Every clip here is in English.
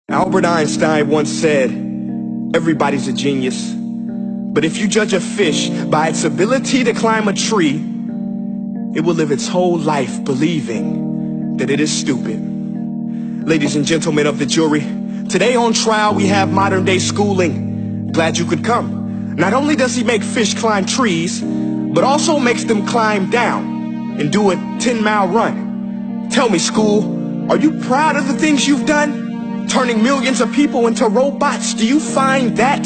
Albert Einstein once said, everybody's a genius, but if you judge a fish by its ability to climb a tree, it will live its whole life believing that it is stupid. Ladies and gentlemen of the jury, today on trial we have modern day schooling. Glad you could come. Not only does he make fish climb trees, but also makes them climb down and do a 10-mile run. Tell me, school, are you proud of the things you've done? Turning millions of people into robots, do you find that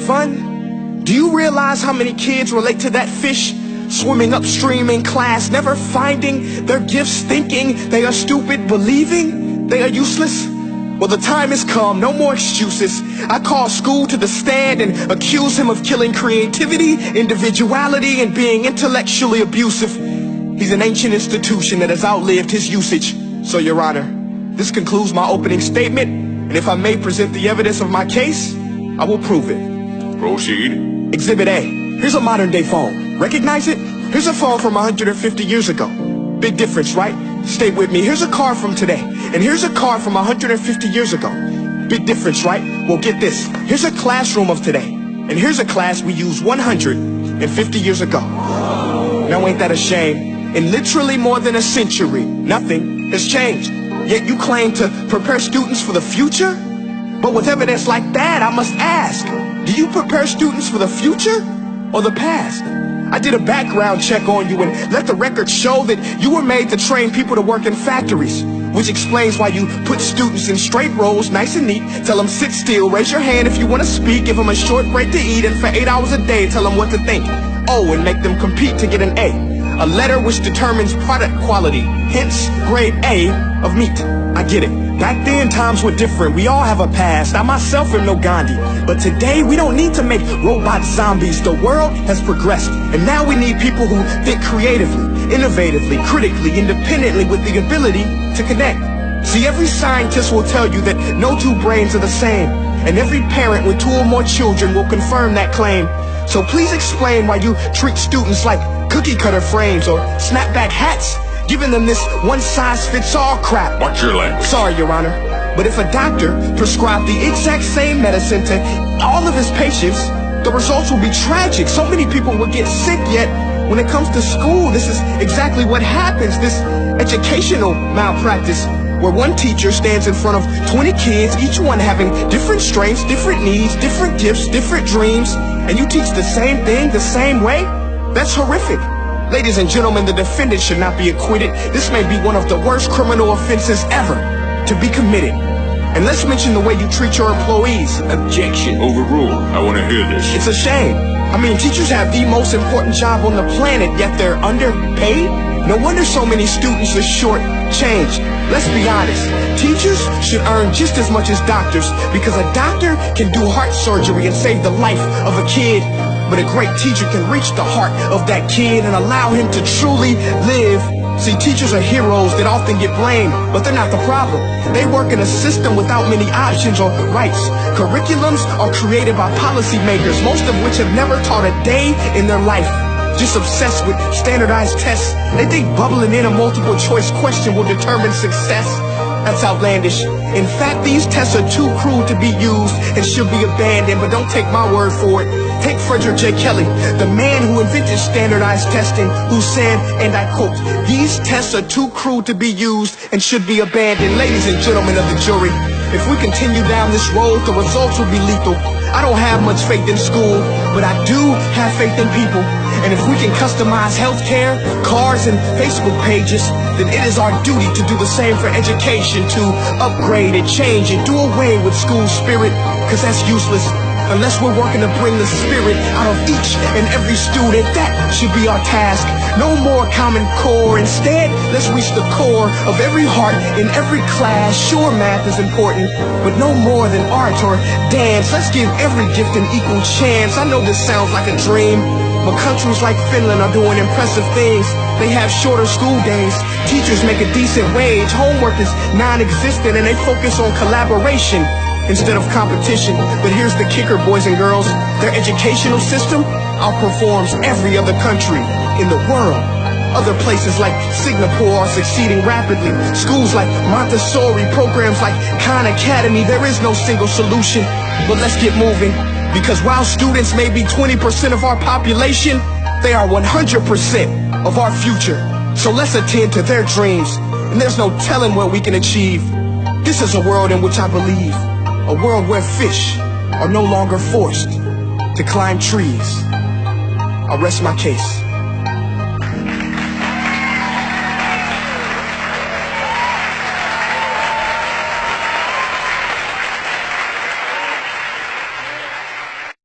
fun? Do you realize how many kids relate to that fish swimming upstream in class, never finding their gifts, thinking they are stupid, believing they are useless? Well, the time has come, no more excuses. I call school to the stand and accuse him of killing creativity, individuality, and being intellectually abusive. He's an ancient institution that has outlived his usage. So, Your Honor, this concludes my opening statement, and if I may present the evidence of my case, I will prove it. Proceed. Exhibit A. Here's a modern day phone. Recognize it? Here's a phone from 150 years ago. Big difference, right? Stay with me. Here's a car from today, and here's a car from 150 years ago. Big difference, right? Well, get this. Here's a classroom of today, and here's a class we used 150 years ago. Now ain't that a shame? In literally more than a century, nothing has changed. Yet you claim to prepare students for the future? But with evidence like that, I must ask, do you prepare students for the future or the past? I did a background check on you and let the record show that you were made to train people to work in factories, which explains why you put students in straight rows, nice and neat, tell them sit still, raise your hand if you want to speak, give them a short break to eat, and for 8 hours a day tell them what to think. Oh, and make them compete to get an A letter which determines product quality, hence grade A of meat. I get it. Back then times were different. We all have a past. I myself am no Gandhi. But today we don't need to make robot zombies. The world has progressed. And now we need people who think creatively, innovatively, critically, independently, with the ability to connect. See, every scientist will tell you that no two brains are the same. And every parent with 2 or more children will confirm that claim. So please explain why you treat students like cookie cutter frames or snapback hats, giving them this one-size-fits-all crap. Watch your language. Sorry, Your Honor, but if a doctor prescribed the exact same medicine to all of his patients, the results will be tragic. So many people will get sick, yet when it comes to school, this is exactly what happens. This educational malpractice, where one teacher stands in front of 20 kids, each one having different strengths, different needs, different gifts, different dreams, and you teach the same thing the same way? That's horrific. Ladies and gentlemen, the defendant should not be acquitted. This may be one of the worst criminal offenses ever to be committed. And let's mention the way you treat your employees. Objection. Overruled. I want to hear this. It's a shame. I mean, teachers have the most important job on the planet, yet they're underpaid? No wonder so many students are short-changed. Let's be honest. Teachers should earn just as much as doctors, because a doctor can do heart surgery and save the life of a kid. But a great teacher can reach the heart of that kid and allow him to truly live. See, teachers are heroes that often get blamed, but they're not the problem. They work in a system without many options or rights. Curriculums are created by policymakers, most of which have never taught a day in their life. Just obsessed with standardized tests. They think bubbling in a multiple choice question will determine success. That's outlandish. In fact, these tests are too cruel to be used and should be abandoned, but don't take my word for it. Take Frederick J. Kelly, the man who invented standardized testing, who said, and I quote, "These tests are too cruel to be used and should be abandoned." Ladies and gentlemen of the jury, if we continue down this road, the results will be lethal. I don't have much faith in school, but I do have faith in people. And if we can customize healthcare, cars, and Facebook pages, then it is our duty to do the same for education, to upgrade and change and do away with school spirit, because that's useless unless we're working to bring the spirit out of each and every student. That should be our task. No more Common Core. Instead, let's reach the core of every heart in every class. Sure, math is important, but no more than art or dance. Let's give every gift an equal chance. I know this sounds like a dream, but countries like Finland are doing impressive things. They have shorter school days, teachers make a decent wage, homework is non-existent, and they focus on collaboration instead of competition. But here's the kicker, boys and girls. Their educational system outperforms every other country in the world. Other places like Singapore are succeeding rapidly. Schools like Montessori, programs like Khan Academy. There is no single solution, but let's get moving. Because while students may be 20% of our population, they are 100% of our future. So let's attend to their dreams, and there's no telling what we can achieve. This is a world in which I believe, a world where fish are no longer forced to climb trees. I'll rest my case.